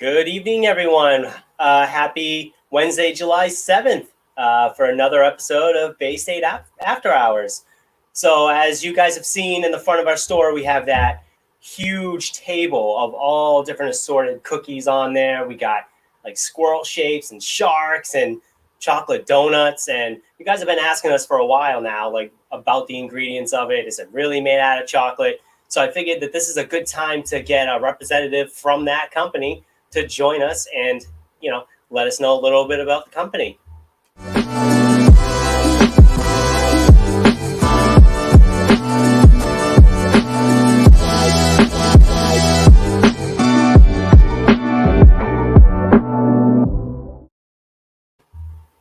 Good evening, everyone. Happy Wednesday, July 7th, for another episode of Bay State After Hours. So, as you guys have seen in the front of our store, we have that huge table of all different assorted cookies on there. We got like squirrel shapes and sharks and chocolate donuts. And you guys have been asking us for a while now, like about the ingredients of it. Is it really made out of chocolate? So, I figured that this is a good time to get a representative from that company to join us and, let us know a little bit about the company.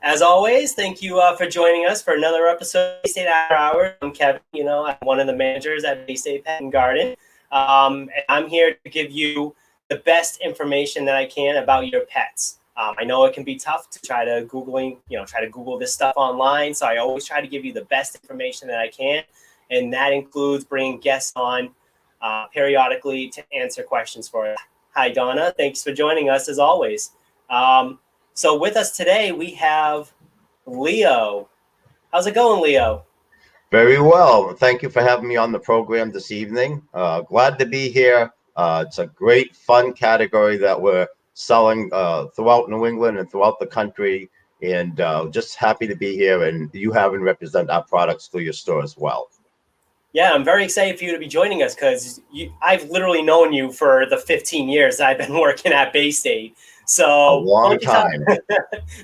As always, thank you for joining us for another episode of Bay State After Hours. I'm Kevin. I'm one of the managers at Bay State Pet and Garden. And I'm here to give you the best information that I can about your pets. I know it can be tough to try to Google this stuff online. So I always try to give you the best information that I can. And that includes bringing guests on periodically to answer questions for you. Hi, Donna. Thanks for joining us as always. So with us today, we have Leo. How's it going, Leo? Very well. Thank you for having me on the program this evening. Glad to be here. It's a great, fun category that we're selling throughout New England and throughout the country. And just happy to be here and you having represent our products through your store as well. Yeah, I'm very excited for you to be joining us because I've literally known you for the 15 years I've been working at Bay State. So a long time.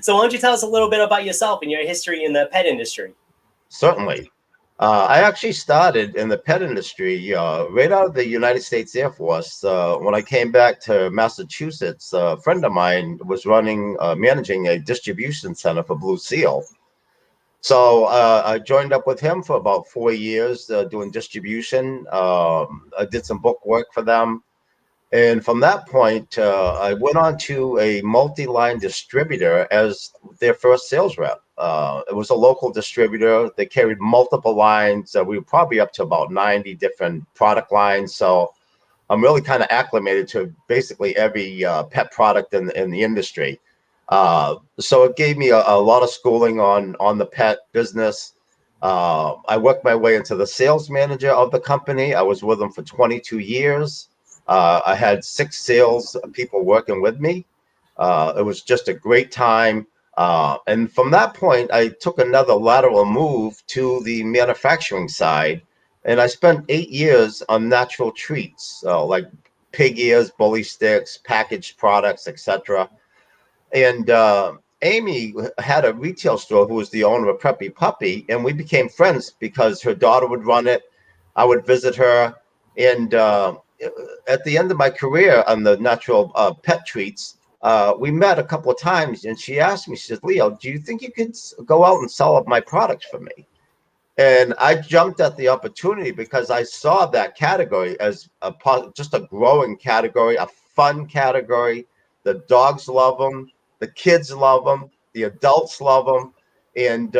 So why don't you tell us a little bit about yourself and your history in the pet industry? Certainly. I actually started in the pet industry right out of the United States Air Force. When I came back to Massachusetts, a friend of mine was managing a distribution center for Blue Seal. So I joined up with him for about 4 years doing distribution. I did some book work for them. And from that point, I went on to a multi-line distributor as their first sales rep. It was a local distributor. They carried multiple lines. We were probably up to about 90 different product lines. So I'm really kind of acclimated to basically every pet product in the industry. So it gave me a lot of schooling on the pet business. I worked my way into the sales manager of the company. I was with them for 22 years. I had 6 sales people working with me. It was just a great time. And from that point, I took another lateral move to the manufacturing side. And I spent 8 years on natural treats, like pig ears, bully sticks, packaged products, etc. And Amy had a retail store who was the owner of Preppy Puppy. And we became friends because her daughter would run it. I would visit her. And at the end of my career on the natural pet treats, we met a couple of times and she asked me, she said, Leo, do you think you could go out and sell my products for me? And I jumped at the opportunity because I saw that category as just a growing category, a fun category. The dogs love them. The kids love them. The adults love them. And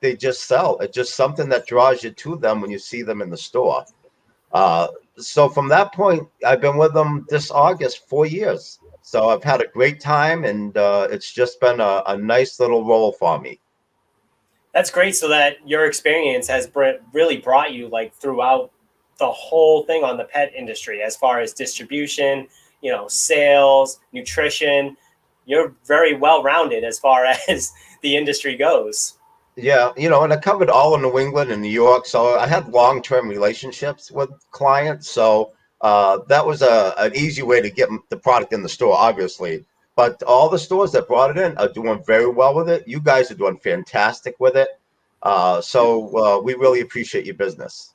they just sell. It's just something that draws you to them when you see them in the store. So from that point, I've been with them this August, 4 years. So I've had a great time, and it's just been a nice little role for me. That's great. So that your experience has really brought you like throughout the whole thing on the pet industry, as far as distribution, sales, nutrition. You're very well-rounded as far as the industry goes. Yeah, and I covered all of New England and New York, so I had long-term relationships with clients. So that was an easy way to get the product in the store, obviously. But all the stores that brought it in are doing very well with it. You guys are doing fantastic with it. So we really appreciate your business.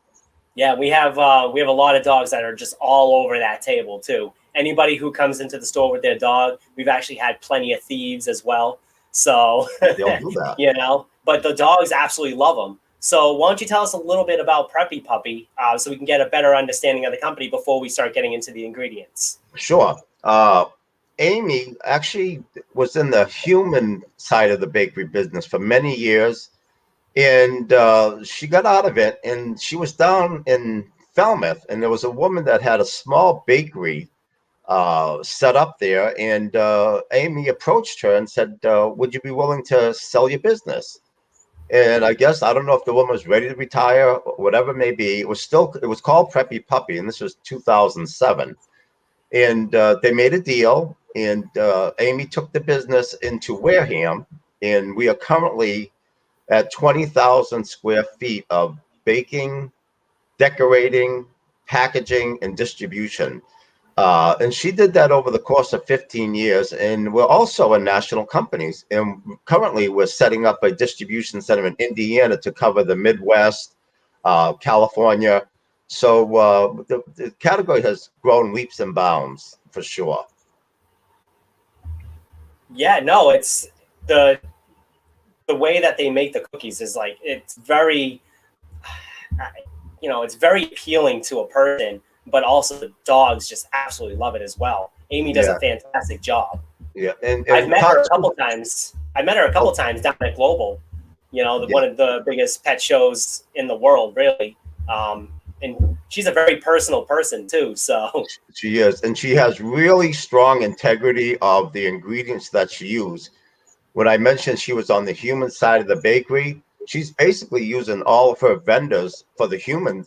Yeah, we have a lot of dogs that are just all over that table too. Anybody who comes into the store with their dog, we've actually had plenty of thieves as well. So They'll do that. But the dogs absolutely love them. So why don't you tell us a little bit about Preppy Puppy so we can get a better understanding of the company before we start getting into the ingredients? Sure. Amy actually was in the human side of the bakery business for many years, and she got out of it, and she was down in Falmouth, and there was a woman that had a small bakery set up there, and Amy approached her and said, "Would you be willing to sell your business?" And I guess I don't know if the woman was ready to retire, or whatever it may be. It was called Preppy Puppy, and this was 2007. And they made a deal, and Amy took the business into Wareham, and we are currently at 20,000 square feet of baking, decorating, packaging, and distribution. And she did that over the course of 15 years. And we're also a national company. And currently, we're setting up a distribution center in Indiana to cover the Midwest, California. So the category has grown leaps and bounds for sure. Yeah, no, it's the the way that they make the cookies is like it's very, it's very appealing to a person, but also the dogs just absolutely love it as well. Amy does a Yeah, fantastic job. yeah. I've And met her talk a couple to, times. I met her a couple oh, times down at Global, yeah, one of the biggest pet shows in the world, really. And she's a very personal person too. So she is. And she has really strong integrity of the ingredients that she uses. When I mentioned she was on the human side of the bakery, she's basically using all of her vendors for the human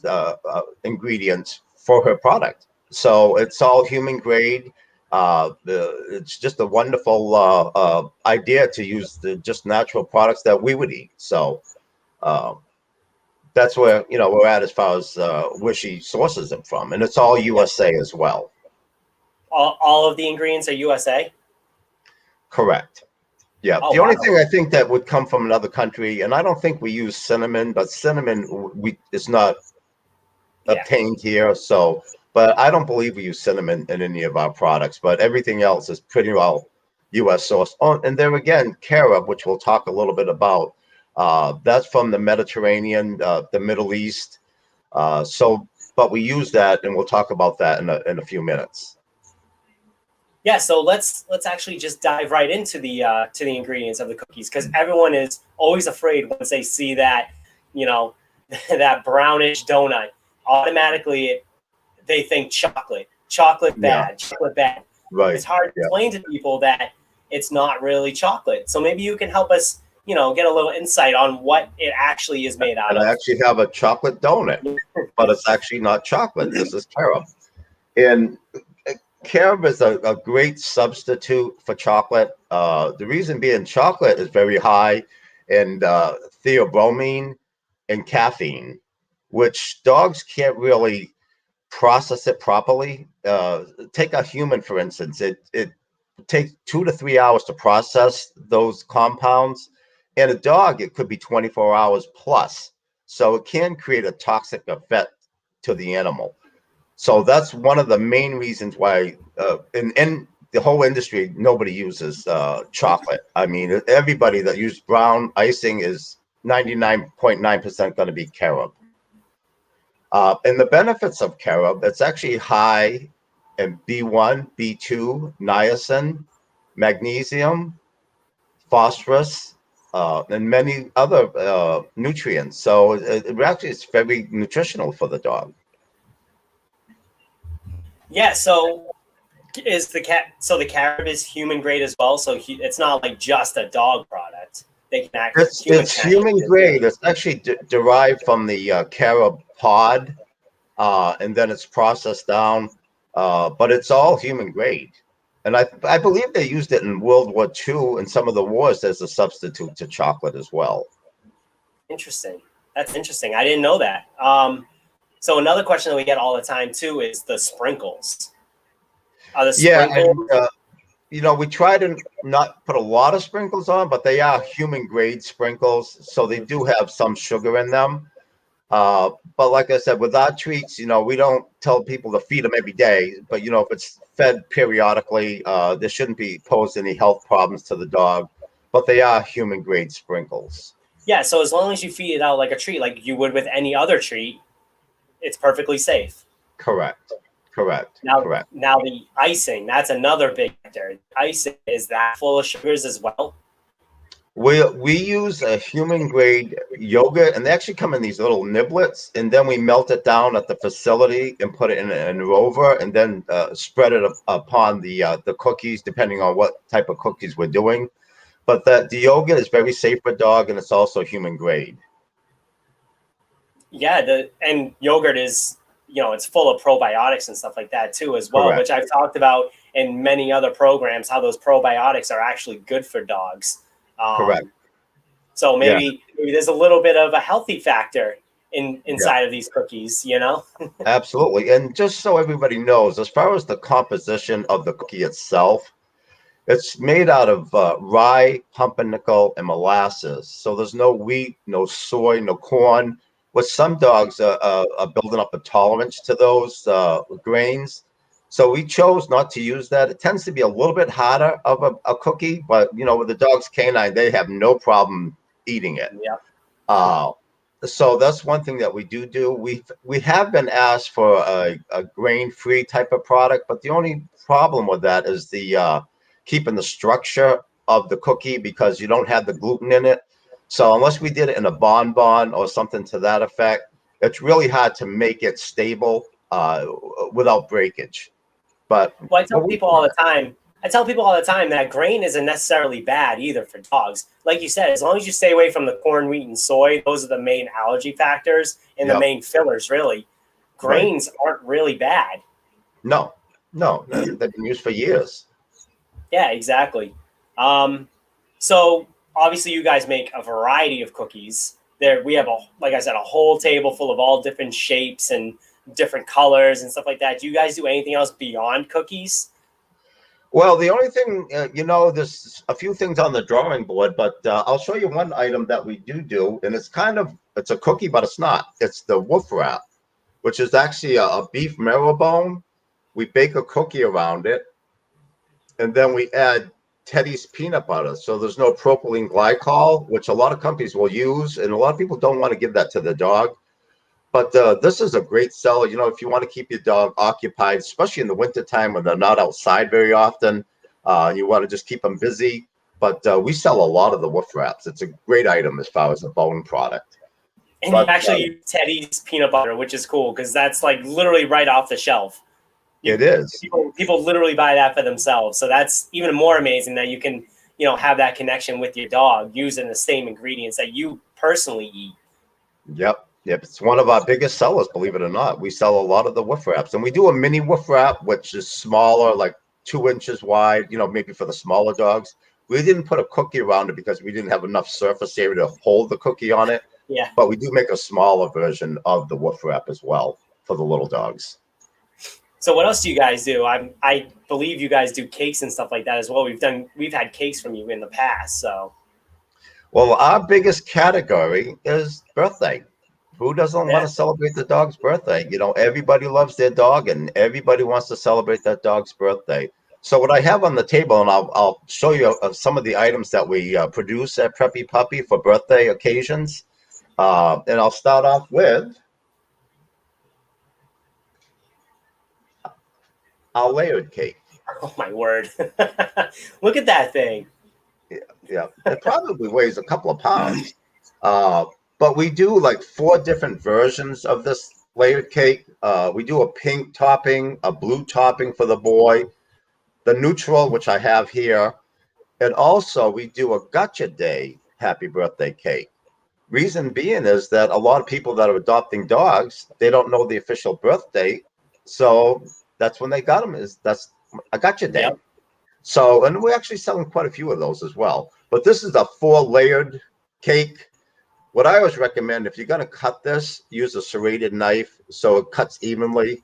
ingredients for her product. So it's all human grade. It's just a wonderful idea to use the just natural products that we would eat. So uh, that's where we're at as far as where she sources them from, and it's all yeah, USA as well. all of the ingredients are USA. Correct. Yeah, Oh the only wow, thing I think that would come from another country, and I don't think we use cinnamon, but cinnamon we is not yeah. obtained here. So, but I don't believe we use cinnamon in any of our products. But everything else is pretty well U.S. sourced. Oh, and there again, carob, which we'll talk a little bit about. That's from the Mediterranean, the Middle East. But we use that, and we'll talk about that in a few minutes. Yeah, so let's actually just dive right into the to the ingredients of the cookies because everyone is always afraid once they see that, you know, that brownish donut. Automatically, they think chocolate, chocolate Yeah, bad, chocolate bad. right. It's hard to Yeah, explain to people that it's not really chocolate. So maybe you can help us, get a little insight on what it actually is made out and I of. actually have a chocolate donut, but it's actually not chocolate. This is carob. And carob is a great substitute for chocolate. The reason being, chocolate is very high in theobromine and caffeine, which dogs can't really process it properly. Take a human, for instance. It takes 2 to 3 hours to process those compounds. In a dog, it could be 24 hours plus. So it can create a toxic effect to the animal. So that's one of the main reasons why, in the whole industry, nobody uses chocolate. I mean, everybody that uses brown icing is 99.9% going to be carob. And the benefits of carob, it's actually high in B1, B2, niacin, magnesium, phosphorus, and many other nutrients. So it actually is very nutritional for the dog. Yeah, so is the cat so the carob is human grade as well, so it's not like just a dog product. They can act humans It's can actually human eat it too. grade. It's actually derived from the carob pod, and then it's processed down. But it's all human grade, and I believe they used it in World War II and some of the wars as a substitute to chocolate as well. Interesting. That's interesting. I didn't know that. So another question that we get all the time too is the sprinkles. Are the Yeah, sprinkles? and we try to not put a lot of sprinkles on, but they are human grade sprinkles, so they do have some sugar in them. But like I said, with our treats, we don't tell people to feed them every day. But if it's fed periodically, there shouldn't be posed any health problems to the dog. But they are human grade sprinkles. Yeah. So as long as you feed it out like a treat, like you would with any other treat, it's perfectly safe. Correct. Correct. Now, Correct. now the icing, that's another big factor. Icing is that full of sugars as well. We use a human grade yogurt, and they actually come in these little niblets, and then we melt it down at the facility and put it in a rover, and then spread it upon the cookies, depending on what type of cookies we're doing. But the yogurt is very safe for dog, and it's also human grade. Yeah, and yogurt is, it's full of probiotics and stuff like that too as well, Correct. which I've talked about in many other programs, how those probiotics are actually good for dogs. Correct. So Yeah. maybe there's a little bit of a healthy factor Yeah. inside of these cookies. Absolutely. And just so everybody knows, as far as the composition of the cookie itself, it's made out of rye, pumpernickel, and molasses. So there's no wheat, no soy, no corn. With some dogs are building up a tolerance to those grains. So we chose not to use that. It tends to be a little bit harder of a cookie, but with the dog's canine, they have no problem eating it. Yeah. Uh, so that's one thing that we do. We have been asked for a grain-free type of product, but the only problem with that is the keeping the structure of the cookie, because you don't have the gluten in it. So unless we did it in a bonbon or something to that effect, it's really hard to make it stable without breakage. But Well, but we I tell people all the time that grain isn't necessarily bad either for dogs. Like you said, as long as you stay away from the corn, wheat, and soy, those are the main allergy factors and the Yep, main fillers, really. right. Grains aren't really bad. No, no, they've been used for years. Yeah, exactly. Um, so obviously, you guys make a variety of cookies. There, we have like I said, a whole table full of all different shapes and different colors and stuff like that. Do you guys do anything else beyond cookies? Well, the only thing, there's a few things on the drawing board, but I'll show you one item that we do, and it's a cookie, but it's not. It's the wolf wrap, which is actually a beef marrow bone. We bake a cookie around it, and then we add Teddy's peanut butter. So there's no propylene glycol, which a lot of companies will use, and a lot of people don't want to give that to the dog. But this is a great seller. If you want to keep your dog occupied, especially in the wintertime when they're not outside very often, you want to just keep them busy. But we sell a lot of the wolf wraps. It's a great item as far as a bone product. And you But actually use Teddy's peanut butter, which is cool because that's like literally right off the shelf. it You is. people literally buy that for themselves. So that's even more amazing that you can, have that connection with your dog using the same ingredients that you personally eat. Yep. Yep. It's one of our biggest sellers, believe it or not. We sell a lot of the wolf wraps, and we do a mini wolf wrap, which is smaller, like 2 inches wide, maybe for the smaller dogs. We didn't put a cookie around it because we didn't have enough surface area to hold the cookie on it. Yeah. But we do make a smaller version of the wolf wrap as well for the little dogs. So what else do you guys do? I believe you guys do cakes and stuff like that as well. We've had cakes from you in the past. So Well, our biggest category is birthday. Who doesn't want yeah. to celebrate the dog's birthday? Everybody loves their dog, and everybody wants to celebrate that dog's birthday. So what I have on the table, and I'll show you some of the items that we produce at Preppy Puppy for birthday occasions. And I'll start off with our layered cake. Oh my word! Look at that thing. Yeah, it probably weighs a couple of pounds. Uh, but we do like 4 different versions of this layered cake. We do a pink topping, a blue topping for the boy, the neutral, which I have here, and also we do a gotcha day happy birthday cake. Reason being is that a lot of people that are adopting dogs, they don't know the official birth date, so that's when they got them. That's a gotcha day. Yep. So, and we're actually selling quite a few of those as well. But this is a 4 layered cake. What I always recommend, if you're going to cut this, use a serrated knife so it cuts evenly.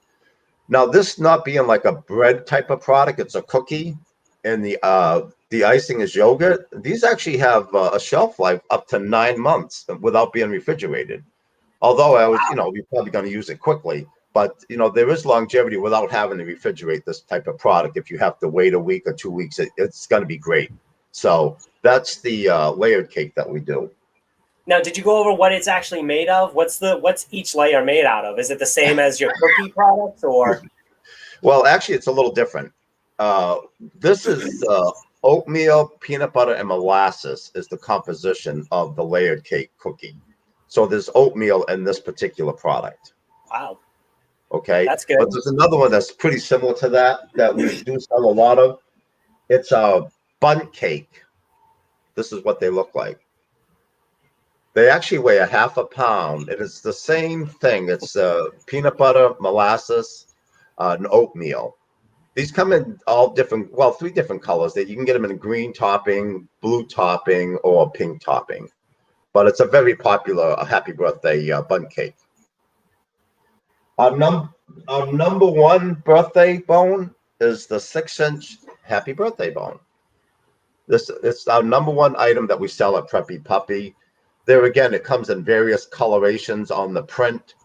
Now, this not being like a bread type of product, it's a cookie, and the icing is yogurt. These actually have a shelf life up to 9 months without being refrigerated. Although we're probably going to use it quickly, but there is longevity without having to refrigerate this type of product. If you have to wait a week or 2 weeks, it's going to be great. So that's the layered cake that we do. Now, did you go over what it's actually made of? What's each layer made out of? Is it the same as your cookie products, or? Well, actually, it's a little different. This is Oatmeal, peanut butter, and molasses is the composition of the layered cake cookie. So there's oatmeal in this particular product. Wow, Okay. that's good. But there's another one that's pretty similar to that we do sell a lot of. It's a bun cake. This is what they look like. They actually weigh a half a pound. It is the same thing. It's peanut butter, molasses, and oatmeal. These come in all different, well, three different colors. That you can get them in a green topping, blue topping, or pink topping. But it's a very popular happy birthday bun cake. Our, our number one birthday bone is the 6-inch happy birthday bone. This it's our number one item that we sell at Preppy Puppy. There again, it comes in various colorations on the print.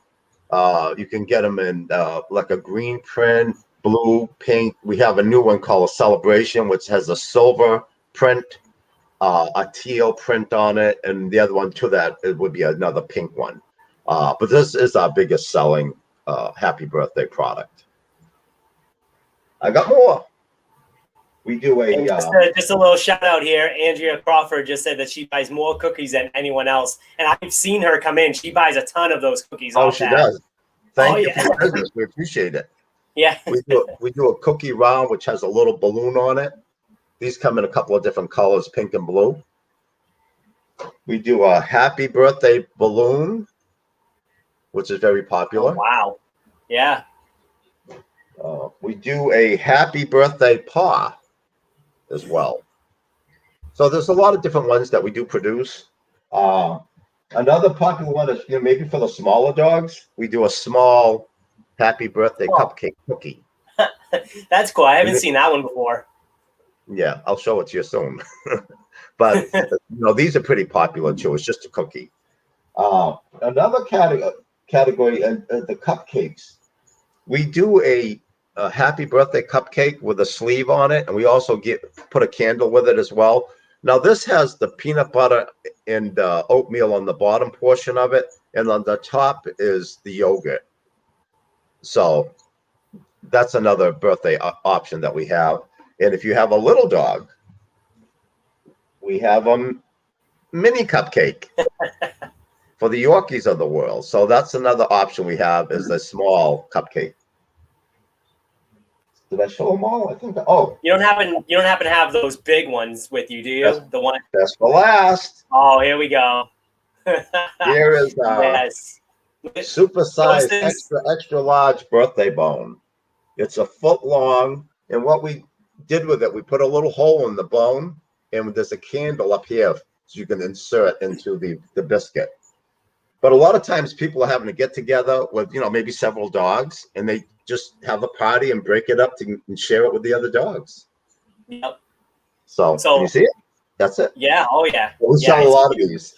You can get them in like a green print, blue, pink. We have a new one called a Celebration, which has a silver print, a teal print on it, and the other one to that it would be another pink one. But this is our biggest selling happy birthday product. I got more. We do And just a little shout out here. Andrea Crawford just said that she buys more cookies than anyone else, and I've seen her come in. She buys a ton of those cookies. Oh, off she that. does. Thank you yeah. for your business. We appreciate it. Yeah. We do a cookie round which has a little balloon on it. These come in a couple of different colors, pink and blue. We do a happy birthday balloon, which is very popular. Oh, wow. Yeah. We do a happy birthday paw as well. So there's a lot of different ones that we do produce. Another popular one is, maybe for the smaller dogs, we do a small happy birthday cupcake cookie. That's cool. I haven't seen that one before. Yeah, I'll show it to you soon. But these are pretty popular too. It's just a cookie. Another category, the cupcakes. We do a happy birthday cupcake with a sleeve on it, and we also put a candle with it as well. Now this has the peanut butter and oatmeal on the bottom portion of it, and on the top is the yogurt. So that's another birthday option that we have. And if you have a little dog, we have a mini cupcake for the Yorkies of the world. So that's another option we have, is a small cupcake. Did I show them all? I think. You don't happen to have those big ones with you, do you? The one. That's for last. Oh, here we go. Here is yes. Supersized extra large birthday bone. It's a foot long, and what we did with it, we put a little hole in the bone, and there's a candle up here so you can insert into the biscuit. But a lot of times people are having to get together with, maybe several dogs, and they just have a party and break it up and share it with the other dogs. Yep. So can you see it? That's it. Yeah. Oh, yeah. We sell a lot of these.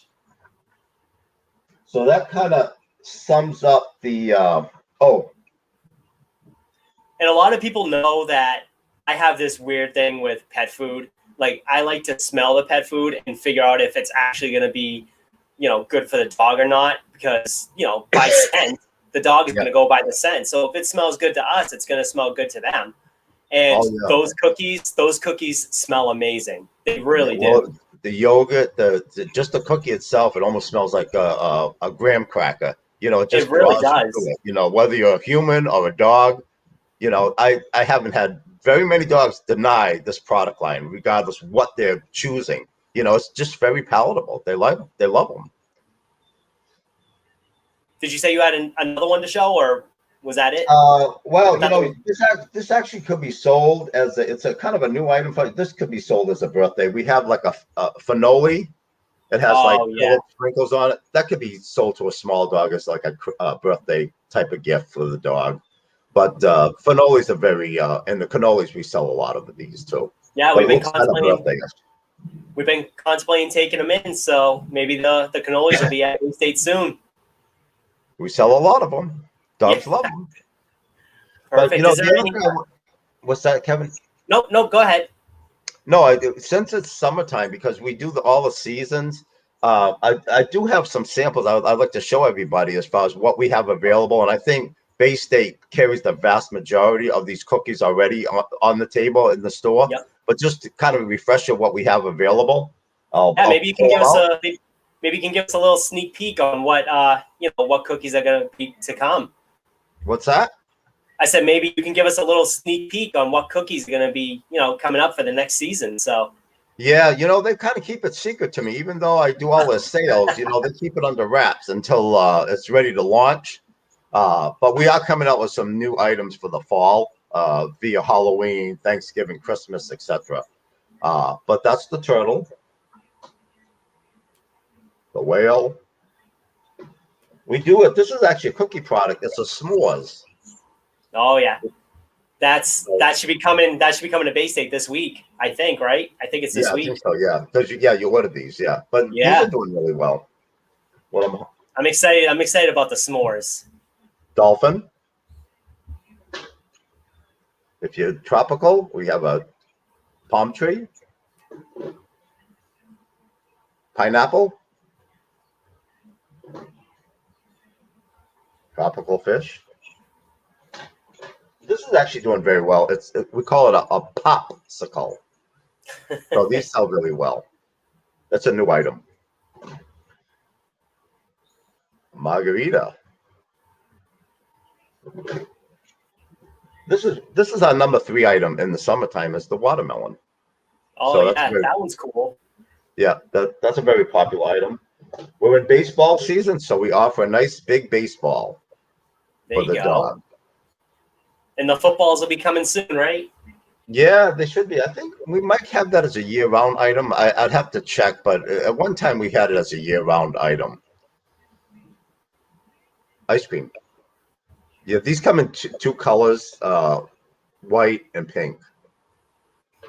So that kind of sums up the, And a lot of people know that I have this weird thing with pet food. Like, I like to smell the pet food and figure out if it's actually going to be, good for the dog or not. Because, by scent, the dog is going to go by the scent. So if it smells good to us, it's going to smell good to them. And those cookies smell amazing. They really do. The yogurt, just the cookie itself, it almost smells like a graham cracker. It just really does. Whether you're a human or a dog, I haven't had very many dogs deny this product line, regardless of what they're choosing. It's just very palatable. They love them. Did you say you had another one to show, or was that it? Well, this actually could be sold as it's a kind of a new item. This could be sold as a birthday. We have like a fannoli. It has sprinkles on it. That could be sold to a small dog as like a birthday type of gift for the dog. But fannolis are very, and the cannolis, we sell a lot of these too. Yeah, we've been contemplating taking them in, so maybe the cannolis will be at Bay State soon. We sell a lot of them. Dogs love them. Perfect. But, what's that, Kevin? Nope, go ahead. No, since it's summertime, because we do all the seasons, I do have some samples I'd like to show everybody as far as what we have available. And I think Bay State carries the vast majority of these cookies already on the table in the store. Yep. but just to kind of a refresher of what we have available. Yeah, I'll maybe you can pull give them us out. a maybe you can give us a little sneak peek on what what cookies are going to be to come. What's that? I said maybe you can give us a little sneak peek on what cookies are going to be coming up for the next season. So Yeah, they kind of keep it secret to me, even though I do all the sales. They keep it under wraps until it's ready to launch. But we are coming out with some new items for the fall via Halloween, Thanksgiving, Christmas, etc. But that's the turtle, the whale. We do it. This is actually a cookie product. It's a s'mores. oh yeah, that should be coming. That should be coming to Bay State this week. I think, right? I think it's this Yeah, I think week. so. Yeah, because you order these. Yeah, but these are Yeah, doing really well. What am I'm excited. I'm excited about the s'mores. dolphin? If you're tropical, we have a palm tree, pineapple, tropical fish. This is actually doing very well. We call it a popsicle. So these sell really well. That's a new item. Margarita. This is our number 3 item in the summertime is the watermelon. Oh So that's yeah, very that one's cool. yeah, that's a very popular item. We're in baseball season, so we offer a nice big baseball There for you the go. dog. And the footballs will be coming soon, right? Yeah, they should be. I think we might have that as a year-round item. I'd have to check, but at one time we had it as a year-round item. Ice cream. Yeah, these come in two colors, white and pink.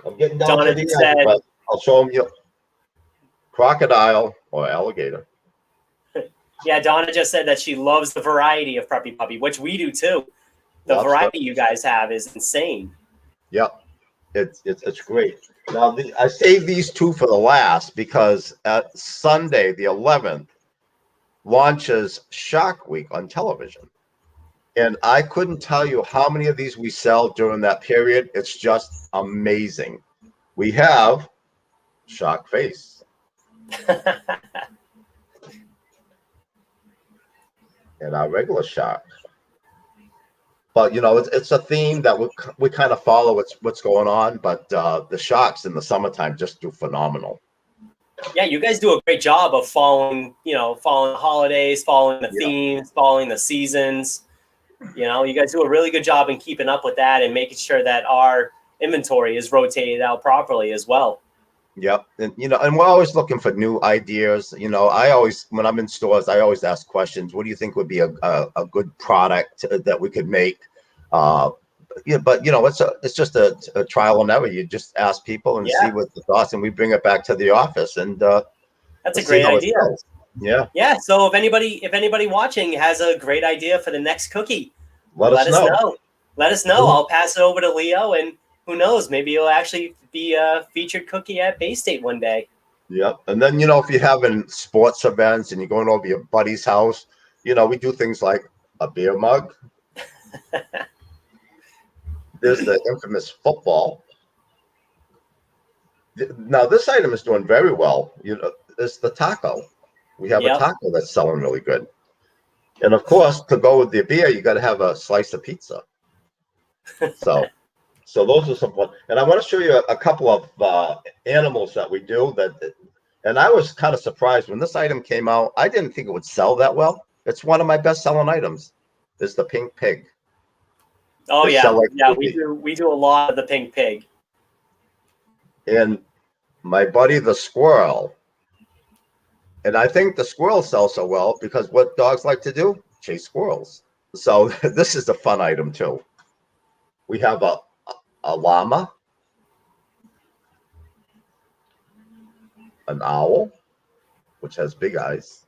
I'm getting down to Donna the just end, said, but I'll show them you. Crocodile or alligator. yeah, Donna just said that she loves the variety of Preppy Puppy, which we do too. The Lobster. variety you guys have is insane. Yep, it's great. Now I saved these two for the last because at Sunday the 11th launches Shark Week on television. And I couldn't tell you how many of these we sell during that period. It's just amazing. We have shark face and our regular shark. But it's a theme that we kind of follow what's going on. But the sharks in the summertime just do phenomenal. Yeah, you guys do a great job of following the holidays, following the Yeah. themes, following the seasons. You guys do a really good job in keeping up with that and making sure that our inventory is rotated out properly as well. Yep. And we're always looking for new ideas. I always, when I'm in stores, I always ask questions. What do you think would be a good product that we could make? Yeah, but it's just a trial and error. You just ask people and see Yeah, what the thoughts, and we bring it back to the office and that's a see great how it idea. sells. Yeah. Yeah, so if anybody watching has a great idea for the next cookie, Let us let us know. know. Let us know. I'll pass it over to Leo, and who knows, maybe it'll actually be a featured cookie at Bay State one day. Yep. And then, if you're having sports events and you're going over your buddy's house, we do things like a beer mug. There's the infamous football. Now, this item is doing very well. It's the taco. We have a Yep. taco that's selling really good. And of course, to go with the beer, you got to have a slice of pizza. So those are some fun. And I want to show you a couple of animals that we do and I was kind of surprised when this item came out. I didn't think it would sell that well. It's one of my best selling items. Is the pink pig. Oh They yeah, sell like yeah. crazy. We do a lot of the pink pig. And my buddy the squirrel. And I think the squirrels sell so well because what dogs like to do? Chase squirrels. So this is a fun item too. We have a llama, an owl, which has big eyes.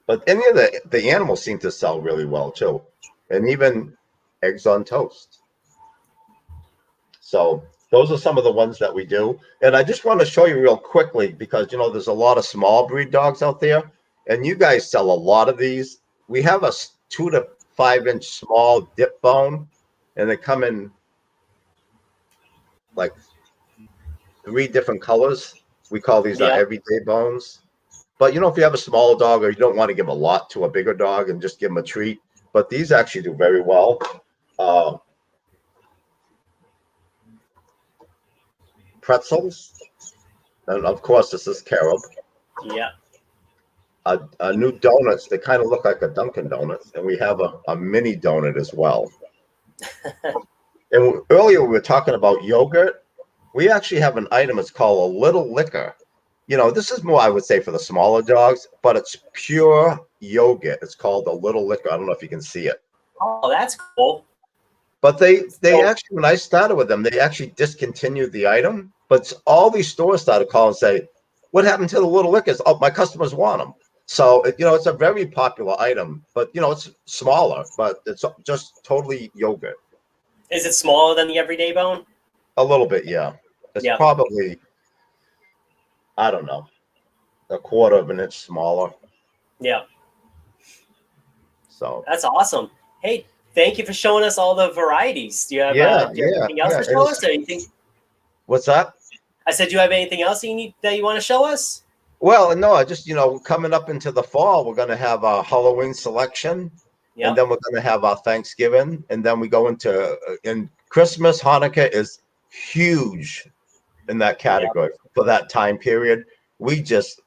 But any of the animals seem to sell really well too. And even eggs on toast. So those are some of the ones that we do. And I just want to show you real quickly because, there's a lot of small breed dogs out there. And you guys sell a lot of these. We have a 2 to 5 inch small dip bone. And they come in like 3 different colors. We call these Yeah. everyday bones. But if you have a smaller dog or you don't want to give a lot to a bigger dog and just give them a treat, but these actually do very well. Uh, Pretzels, and of course this is carob. Yeah. A new donuts. They kind of look like a Dunkin' Donuts, and we have a mini donut as well. And earlier we were talking about yogurt. We actually have an item. It's called a little liquor. This is more, I would say, for the smaller dogs, but it's pure yogurt. It's called a little liquor. I don't know if you can see it. Oh, that's cool. But they So actually, when I started with them, they actually discontinued the item. But all these stores started calling and say, "What happened to the little liquors? Oh, my customers want them." So it's a very popular item, but it's smaller, but it's just totally yogurt. is it smaller than the everyday bone? A little bit, yeah. It's Yeah. probably, I don't know, a quarter of an inch smaller. Yeah. So That's awesome. Hey, thank you for showing us all the varieties. yeah, Do you have yeah, anything else yeah. to And show us? Or anything? what's that? I said, do you have anything else that you want to show us? Well, no, I just, coming up into the fall, we're going to have our Halloween selection, and Yep. then we're going to have our Thanksgiving, and then we go into, and Christmas, Hanukkah is huge in that Yep. category for that time period. We just,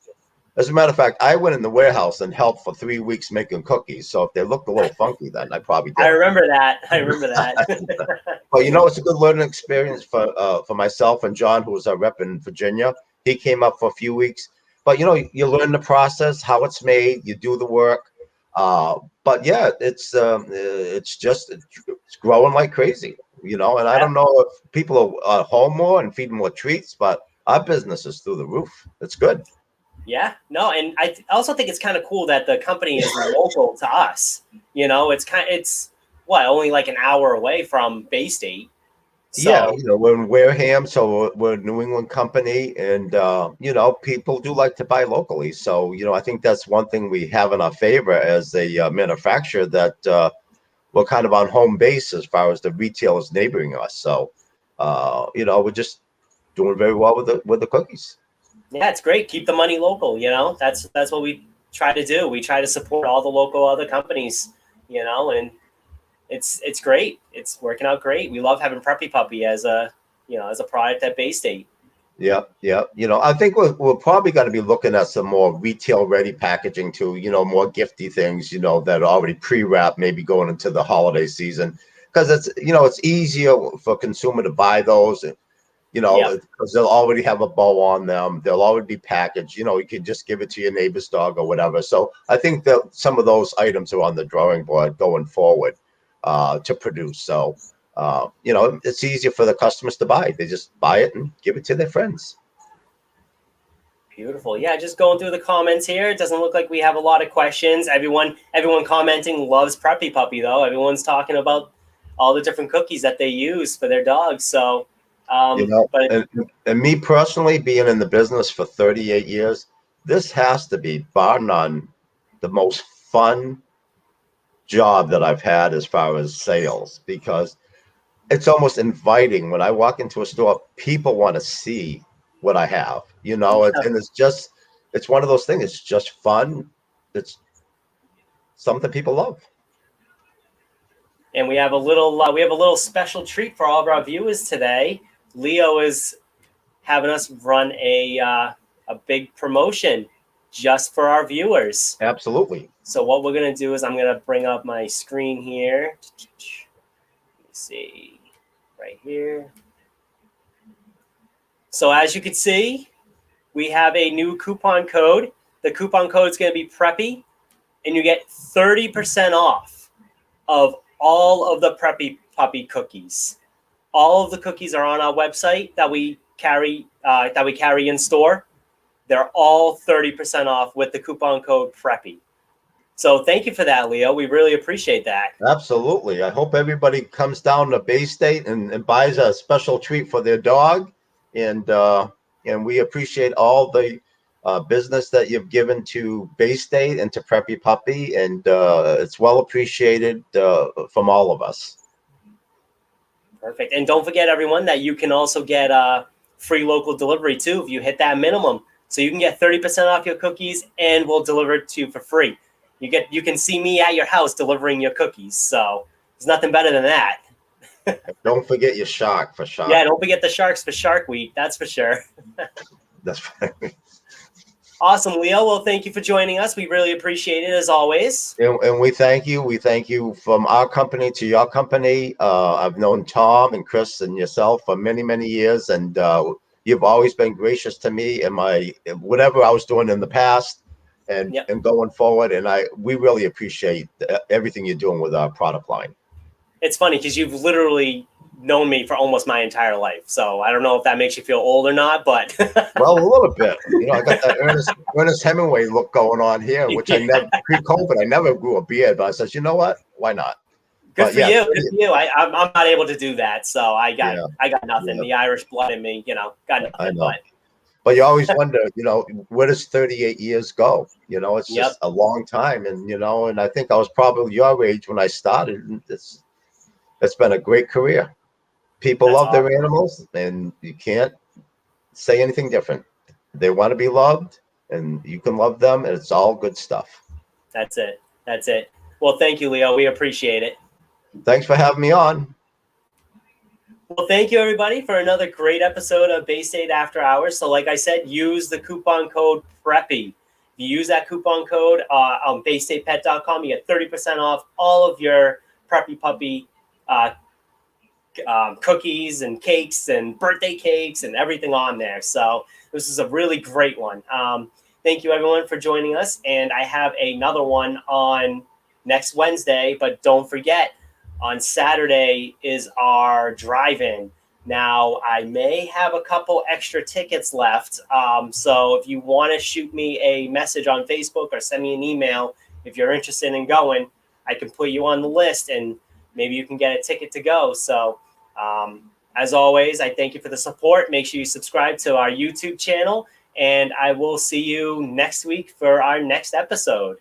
as a matter of fact, I went in the warehouse and helped for 3 weeks making cookies. So if they looked a little funky, then I probably I didn't. remember that. I remember that. But it's a good learning experience for myself and John, who was our rep in Virginia. He came up for a few weeks, but you learn the process, how it's made, you do the work. But yeah, it's just it's growing like crazy, And I Yeah. don't know if people are home more and feeding more treats, but our business is through the roof. It's good. Yeah. No, and also think it's kind of cool that the company is local to us. It's what, only like an hour away from Bay State. Yeah, So we're in Wareham, so we're a New England company, and people do like to buy locally. So I think that's one thing we have in our favor as a manufacturer, that we're kind of on home base as far as the retailers neighboring us. So we're just doing very well with the cookies. yeah, it's great. Keep the money local. That's what we try to do. We try to support all the local other companies. And it's great. It's working out great. We love having Preppy Puppy as a product at Bay State. Yeah, yeah. I think we're probably going to be looking at some more retail ready packaging too. More gifty things. That are already pre-wrapped, maybe going into the holiday season, because it's easier for consumer to buy those. Yeah. Because they'll already have a bow on them. They'll already be packaged. You can just give it to your neighbor's dog or whatever. So I think that some of those items are on the drawing board going forward to produce. So, it's easier for the customers to buy. They just buy it and give it to their friends. Beautiful. Yeah, just going through the comments here. It doesn't look like we have a lot of questions. Everyone commenting loves Preppy Puppy though. Everyone's talking about all the different cookies that they use for their dogs. So, but And me personally, being in the business for 38 years, this has to be, bar none, the most fun job that I've had as far as sales, because it's almost inviting. When I walk into a store, people want to see what I have, and it's one of those things. It's just fun. It's something people love. and we have a little special treat for all of our viewers today. Leo is having us run a big promotion just for our viewers. Absolutely. So what we're gonna do is I'm gonna bring up my screen here. Let me see, right here. So as you can see, we have a new coupon code. The coupon code is going to be Preppy, and you get 30% off of all of the Preppy Puppy cookies. All of the cookies are on our website that we carry in store. They're all 30% off with the coupon code Preppy. So thank you for that, Leo. We really appreciate that. Absolutely. I hope everybody comes down to Bay State and buys a special treat for their dog. And we appreciate all the business that you've given to Bay State and to Preppy Puppy. And it's well appreciated from all of us. Perfect. And don't forget, everyone, that you can also get free local delivery too if you hit that minimum. So you can get 30% off your cookies, and we'll deliver it to you for free. You can see me at your house delivering your cookies. So there's nothing better than that. Don't forget your shark for Yeah, Shark don't Week. forget the sharks for Shark Week. That's for sure. That's right. Awesome, Leo. Well, thank you for joining us. We really appreciate it as always. And we thank you. We thank you from our company to your company. I've known Tom and Chris and yourself for many, many years, and you've always been gracious to me in my whatever I was doing in the past, Yep. and going forward. And we really appreciate everything you're doing with our product line. It's funny because you've literally known me for almost my entire life. So I don't know if that makes you feel old or not, but Well, a little bit. I got that Ernest Hemingway look going on here, which I never pre-COVID. I never grew a beard, but I said, you know what? Why not? good But for yeah, you. Good for you. I'm not able to do that. So yeah, I got nothing. yeah, The Irish blood in me, got I nothing. know. But But you always wonder, where does 38 years go? It's yep, just a long time, and I think I was probably your age when I started. And it's been a great career. People that's love their awesome. animals, and you can't say anything different. They want to be loved, and you can love them, and it's all good stuff. That's it. That's it. Well, thank you, Leo. We appreciate it. Thanks for having me on. Well, thank you, everybody, for another great episode of Bay State After Hours. So, like I said, use the coupon code Preppy. If you use that coupon code on BayStatePet.com, you get 30% off all of your Preppy Puppy cookies and cakes and birthday cakes and everything on there. So this is a really great one. Thank you, everyone, for joining us. And I have another one on next Wednesday, but don't forget, on Saturday is our drive-in. Now, I may have a couple extra tickets left. So if you want to shoot me a message on Facebook or send me an email, if you're interested in going, I can put you on the list and maybe you can get a ticket to go. So as always, I thank you for the support. Make sure you subscribe to our YouTube channel, and I will see you next week for our next episode.